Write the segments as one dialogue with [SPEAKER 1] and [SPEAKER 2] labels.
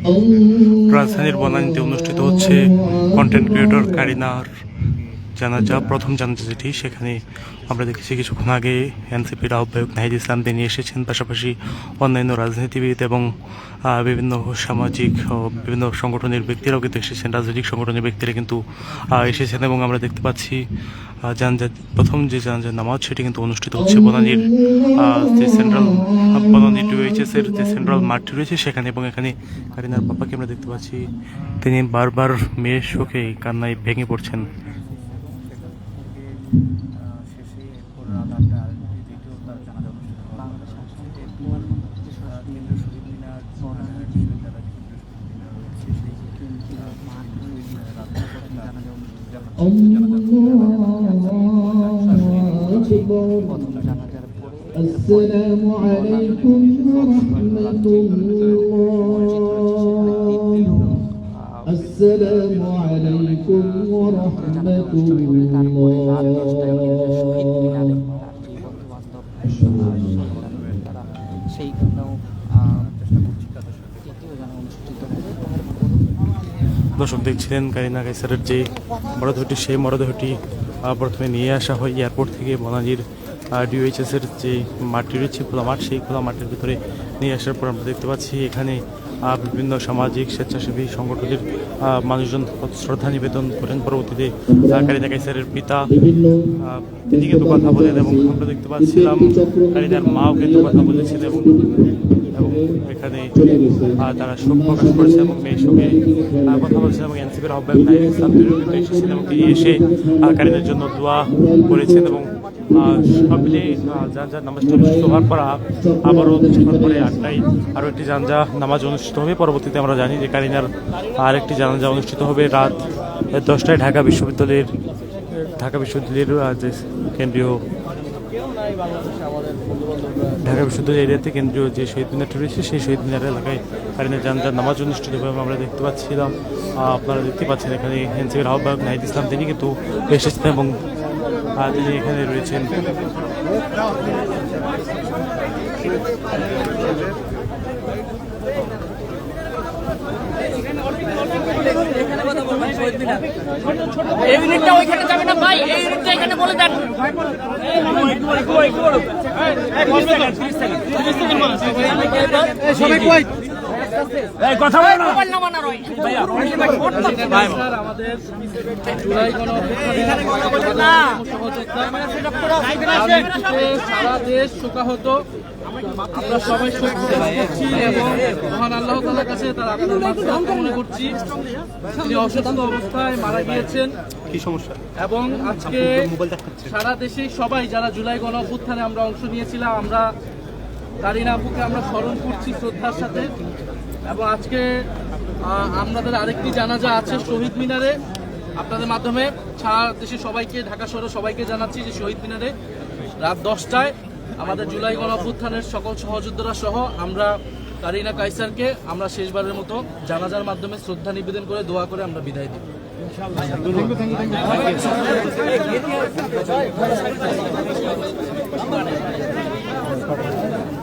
[SPEAKER 1] রাজধানীর বনানীতে অনুষ্ঠিত হচ্ছে কন্টেন্ট ক্রিয়েটর কারিনার জানাজা, প্রথম জানাজা যেটি, সেখানে আমরা দেখেছি কিছুক্ষণ আগে এনসিপির আহ্বায়ক নাহিদ ইসলাম তিনি এসেছেন, পাশাপাশি অন্যান্য রাজনীতিবিদ এবং বিভিন্ন সামাজিক বিভিন্ন সংগঠনের ব্যক্তিরাও কিন্তু এসেছেন, রাজনৈতিক সংগঠনের ব্যক্তিরা কিন্তু এসেছেন। এবং আমরা দেখতে পাচ্ছি জানাজা, প্রথম যে জানাজার নামাজ সেটি কিন্তু অনুষ্ঠিত হচ্ছে বনানীর যে সেন্ট্রাল বনানী ডিওএইচএস এর যে সেন্ট্রাল মাঠটি রয়েছে সেখানে। এবং এখানে কারিনার পাপাকে আমরা দেখতে পাচ্ছি, তিনি বারবার মেয়ের শোকে কান্নায় ভেঙে পড়ছেন।
[SPEAKER 2] السلام عليكم ورحمة الله السلام عليكم ورحمة
[SPEAKER 1] দর্শক দেখছিলেন কারিনা কাইসারের যে মরদেহটি, সেই মরদেহটি প্রথমে নিয়ে আসা হয় এয়ারপোর্ট থেকে বনানীর ডিওএইচএস এর যে মাঠটি রয়েছে, খোলা মাঠ, সেই খোলা মাঠের ভিতরে নিয়ে আসার পর আমরা দেখতে পাচ্ছি এখানে বিভিন্ন সামাজিক স্বেচ্ছাসেবী সংগঠনের মানুষজন শ্রদ্ধা নিবেদন করেন। পরবর্তীতে কারিনা কাইসারের পিতা তিনি কিন্তু কথা বলেন এবং আমরা দেখতে পাচ্ছিলাম কারিনার মাও কিন্তু কথা বলেছেন এবং এখানে তারা শোক প্রকাশ করেছে এবং মেয়ের সঙ্গে কথা বলছেন। এবং এনসিপির আহ্বায়ক নাহিদ ইসলাম তিনিও কিন্তু এসেছেন এবং তিনি এসে কারিনার জন্য দোয়া করেছেন। এবং সব মিলে জানাজা নামাজটি অনুষ্ঠিত হওয়ার পর আবারও কিছুক্ষণ পরে 8টায় আরও একটি জানাজা নামাজ অনুষ্ঠিত হবে। পরবর্তীতে আমরা জানি যে কারিনার আরেকটি জানাজা অনুষ্ঠিত হবে রাত 10টায় ঢাকা বিশ্ববিদ্যালয়ের যে কেন্দ্রীয় ঢাকা বিশ্ববিদ্যালয় এরিয়াতে কেন্দ্রীয় যে শহীদ মিনারটি রয়েছে সেই শহীদ মিনার এলাকায় কারিনার জানাজার নামাজ অনুষ্ঠিত হবে। আমরা দেখতে পাচ্ছিলাম, আপনারা দেখতে পাচ্ছেন এখানে এনসিপির আহ্বায়ক নাহিদ ইসলাম তিনি কিন্তু এসেছেন এবং তিনি এখানে রয়েছেন।
[SPEAKER 3] এই ইউনিটটা ওইখানে যাবে না ভাই, এই ইউনিটটা এখানে বলে দেন। সবাই কই এই কথা বল না, মোবাইল নাম্বার না রয় ভাইয়া ভাই আমাদের জুলাই এখানে কথা বলেন না, সারা দেশ শোকাহত, আমরা সবাই শোক করছি এবং মহান আল্লাহ তাআলার কাছে তার আত্মার মাগফিরাত কামনা করছি। তিনি অসুস্থ অবস্থায় মারা গিয়েছেন।
[SPEAKER 1] কি সমস্যা?
[SPEAKER 3] এবং আজকে সারা দেশে সবাই যারা জুলাই গণ অভ্যুত্থানে আমরা অংশ নিয়েছিলাম, আমরা কারিনা আপুকে আমরা স্মরণ করছি শ্রদ্ধার সাথে। এবং আজকে আমাদের আরেকটি জানাজা আছে শহীদ মিনারে। আপনাদের মাধ্যমে সারা দেশে সবাইকে, ঢাকা শহরে সবাইকে জানাচ্ছি যে শহীদ মিনারে রাত 10টায় আমাদের জুলাই গণ অভ্যুত্থানের সকল সহযোদ্ধারা সহ আমরা কারিনা কাইসারকে আমরা শেষবারের মতো জানাজার মাধ্যমে শ্রদ্ধা নিবেদন করে দোয়া করে আমরা বিদায় দিই।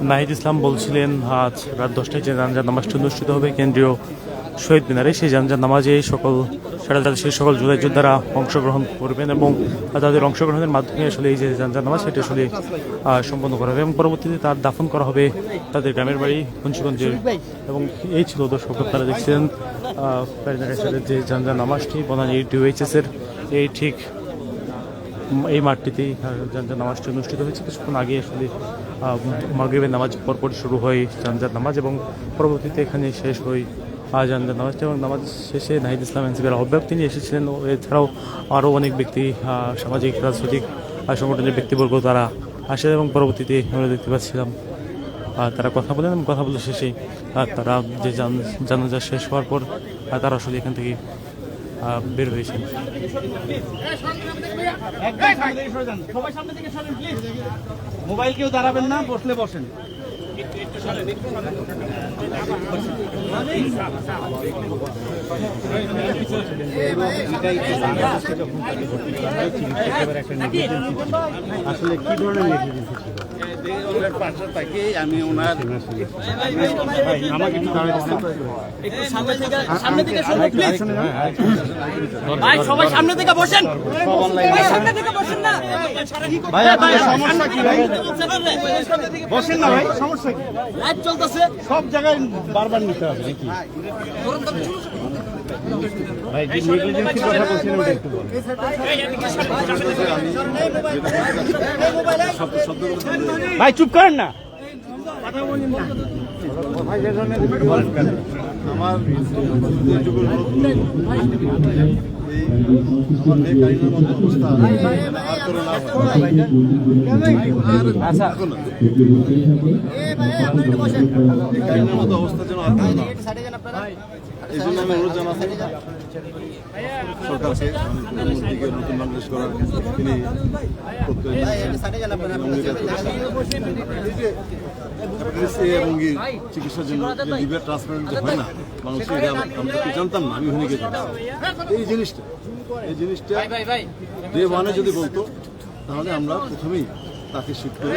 [SPEAKER 1] নাহিদ ইসলাম বলছিলেন আজ রাত 10টায় যে জানাজার নামাজটি অনুষ্ঠিত হবে কেন্দ্রীয় শহীদ মিনারে, সেই জানাজার নামাজে সারা দেশের সকল জুলাই যোদ্ধারা অংশগ্রহণ করবেন এবং তাদের অংশগ্রহণের মাধ্যমে আসলে এই যে জানাজার নামাজ সেটি আসলে সম্পন্ন করা হবে এবং পরবর্তীতে তার দাফন করা হবে তাদের গ্রামের বাড়ি মুন্সিগঞ্জে। এবং এই ছিল দর্শক, আপনারা দেখছেন কারিনা কাইসারের যে জানাজার নামাজটি বনানী ডিওএইচএস এর ঠিক এই মাঠটিতেই জানাজার নামাজটি অনুষ্ঠিত হয়েছে। কিছুক্ষণ আগে আসলে মাগরিবের নামাজ পরপর শুরু হয় জানাজার নামাজ এবং পরবর্তীতে এখানে শেষ হয় জানাজার নামাজটি। এবং নামাজ শেষে নাহিদ ইসলাম এনসিপির আহ্বায়ক তিনি এসেছিলেন। এছাড়াও আরও অনেক ব্যক্তি, সামাজিক রাজনৈতিক সংগঠনের ব্যক্তিবর্গ তারা আসেন এবং পরবর্তীতে আমরা দেখতে পাচ্ছিলাম তারা কথা বলেন এবং কথা বলে শেষে তারা যে জানাজা শেষ হওয়ার পর তারা আসলে এখান থেকে বের হয়েছেন।
[SPEAKER 4] মোবাইল কেউ দাঁড়াবেন না, বসলে বসেন। আসলে কি ধরনের নেগলিজেন্সি ছিল? পাশে থাকি আমি ওনার আমাকে একটু
[SPEAKER 5] সামনে থেকে শুনুন প্লিজ ভাই, সবাই সামনে থেকে বসেন, ভাই সামনে থেকে বসেন না
[SPEAKER 4] ভাই আপনার সমস্যা কি ভাই? বসেন না ভাই, সমস্যা কি?
[SPEAKER 5] লাইভ চলতেছে।
[SPEAKER 4] সব জায়গায় বারবার নিতে হবে নাকি ভাই? নেগলিজেন্সির কথা বলছেন ওটা একটু বলুন। ভাই চুপ করেন না।
[SPEAKER 6] আমার কারিনার মতো অবস্থা আর করে না কারিনার মতো অবস্থা যেন আর করে না। এই জন্য আমি অনুরোধ জানাচ্ছি সরকারকে মোদীকে নতুন বাংলাদেশ করার তিনি রোগীর চিকিৎসার জন্য যে লিভার ট্রান্সপ্লান্ট যে হয় না মানুষের, আমরা কি জানতাম না, আমি ওখানে গিয়ে জানতাম এই জিনিসটা ডে ওয়ানে যদি বলতো তাহলে আমরা প্রথমেই তাকে শিফট করে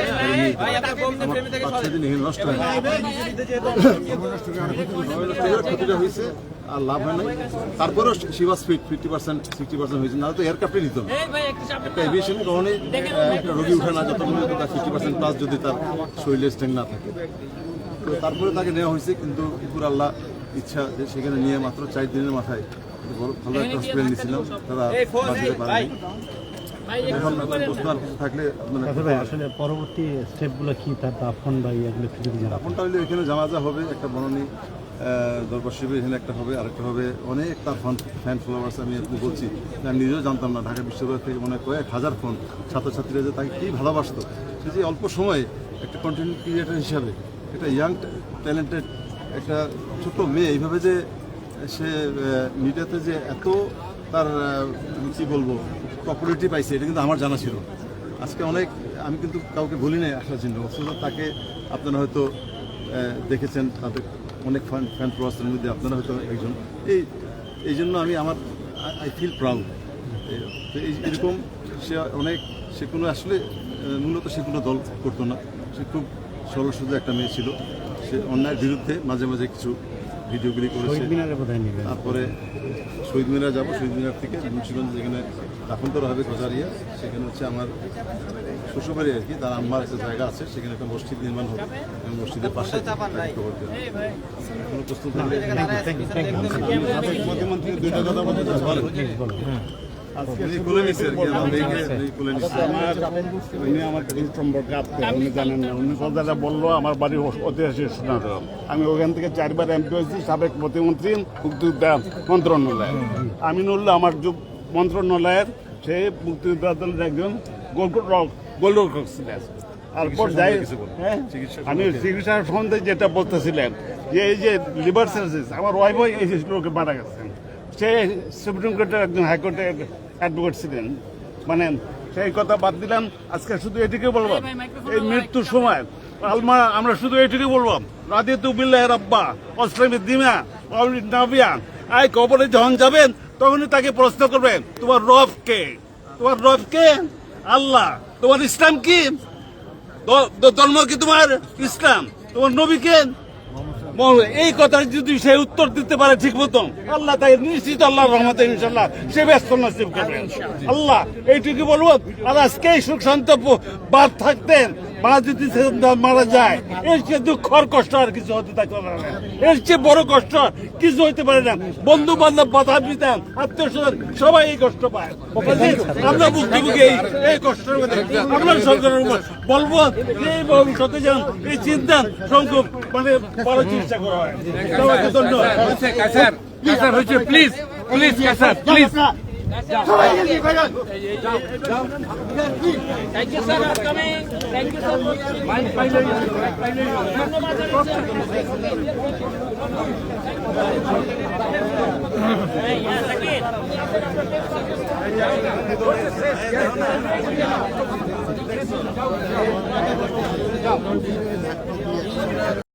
[SPEAKER 6] আমার 5-6 দিন এখানে নষ্ট হয় ক্ষতিটা হয়েছে আর লাভ হয় নাই। তারপরেও শিবাস ফিট 50%-60% হয়েছে, না তো এয়ারক্রাফটে নিত না। একটা এভিয়েশন কারণে একটা রোগী উঠে না যতক্ষণ তার 50% প্লাস যদি তার শরীরে স্ট্রেংথ না থাকে। তো তারপরে তাকে নেওয়া হয়েছে, কিন্তু উপর আল্লাহ ইচ্ছা যে সেখানে নিয়ে মাত্র 4 দিনের মাথায় ভালো একটা হসপিটাল নিয়েছিলাম, তারা বাঁচাতে পারেনি। এখন প্রশ্ন আর কিছু থাকলে
[SPEAKER 4] আসলে পরবর্তী স্টেপগুলো কি, তার দাফন বা এগুলো কি যদি জানান?
[SPEAKER 6] দাফনটা হলে এখানে জানাজা হবে, একটা বরণী দরবার শিবির এখানে একটা হবে, আরেকটা হবে অনেক তার ফ্যান ফলোয়ার্স। আমি আপনি বলছি আমি নিজেও জানতাম না, ঢাকা বিশ্ববিদ্যালয় থেকে মনে হয় কয়েক হাজার ফোন ছাত্রছাত্রীরা যে তাকে কী ভালোবাসতো। সে যে অল্প সময়ে একটা কন্টেন্ট ক্রিয়েটার হিসাবে একটা ইয়াং ট্যালেন্টেড একটা ছোট্ট মেয়ে এইভাবে যে সে মিডিয়াতে যে এত তার কী বলবো পপুলারিটি পাইছে, এটা কিন্তু আমার জানা ছিল। আজকে অনেক আমি কিন্তু কাউকে বলি নাই আসার জন্য, অথচ তাকে আপনারা হয়তো দেখেছেন, তাদের অনেক ফ্যান ফলোয়ার্সের মধ্যে আপনারা হয়তো একজন। এই জন্য আমি আই ফিল প্রাউড। এরকম সে কোনো আসলে মূলত সে কোনো দল করতো না, সে খুব সরল সোজা একটা মেয়ে ছিল। সে অন্যায়ের বিরুদ্ধে মাঝে মাঝে কিছু ভিডিওগুলি করেছে। তারপরে শহীদ মিনার যাবো, শহীদ মিনার থেকে মুন্সিগঞ্জ যেখানে দাফন করা হবে গজারিয়া, সেখানে হচ্ছে আমার শ্বশুরবাড়ি আর কি, তার আম্মার একটা জায়গা আছে, সেখানে একটা মসজিদ নির্মাণ হবে। মসজিদের পাশে কোনো প্রস্তুত প্রধানমন্ত্রী 2টা কথা বলতে
[SPEAKER 7] উনি আমার সম্পর্কে আত্মীয়, উনি জানেন না। উনি কথাটা বললো আমার বাড়ি ঐতিহাসিক স্থানান্তর। আমি ওখান থেকে 4বার এমপি হয়েছি, সাবেক প্রতিমন্ত্রী মুক্তিযোদ্ধা মন্ত্রণালয়। আমি নড়লে আমার মন্ত্রণালয়ের সে মুক্তিযোদ্ধা দলের একজন গোলরক্ষক ছিলেন। তারপর যাই আমি চিকিৎসার সম্বন্ধে যেটা বলতেছিলেন যে এই যে লিভার সার্জারি, আমার ওয়াইফ এই লোকে মারা গেছেন। সে সুপ্রিম কোর্টের একজন হাইকোর্টের অ্যাডভোকেট ছিলেন। মানে সেই কথা বাদ দিলাম। আজকে শুধু এটুকুই বলবো, এই মৃত্যুর সময় আমরা শুধু এটুকুই বলবো, রাদিতু বিল্লাহি রাব্বা ওয়াসলামি দিমা ওয়ালিদ নাবিয়া। আই কবরে যখন যাবেন তখনই তাকে প্রশ্ন করবেন, তোমার রব কে? তোমার রব কে? আল্লাহ। তোমার ইসলাম কি? ধর্ম কি তোমার ইসলাম? তোমার নবী কে? এই কথা যদি সে উত্তর দিতে পারে ঠিক মতো, আল্লাহ তাই নিশ্চিত আল্লাহর রহমতে ইনশাআল্লাহ সে ব্যস্ত নসিব করবেন। আল্লাহ এইটুকু বলবো। আর আজকে সুখ শান্ত বাদ থাকতেন, মা যদি মারা যায়, এর চেয়ে দুঃখ আর কষ্ট আর কিছু হতে থাকতে পারে না। এর চেয়ে বড় কষ্ট কিছু হইতে পারে না। বন্ধু বান্ধব, বাধা বিধান, আত্মীয় স্বজন সবাই এই কষ্ট পায়। আমরা ভুক্তভোগী এই কষ্টের মধ্যে। আমরা সরকারের উপর বলবো যে এই ভবিষ্যতে যেন এই চিন্তা সংখ্যক মানে বড় চিকিৎসা করা হয়। সবাইকে ধন্যবাদ। Please please please
[SPEAKER 5] Thank you sir for coming. Thank you so much.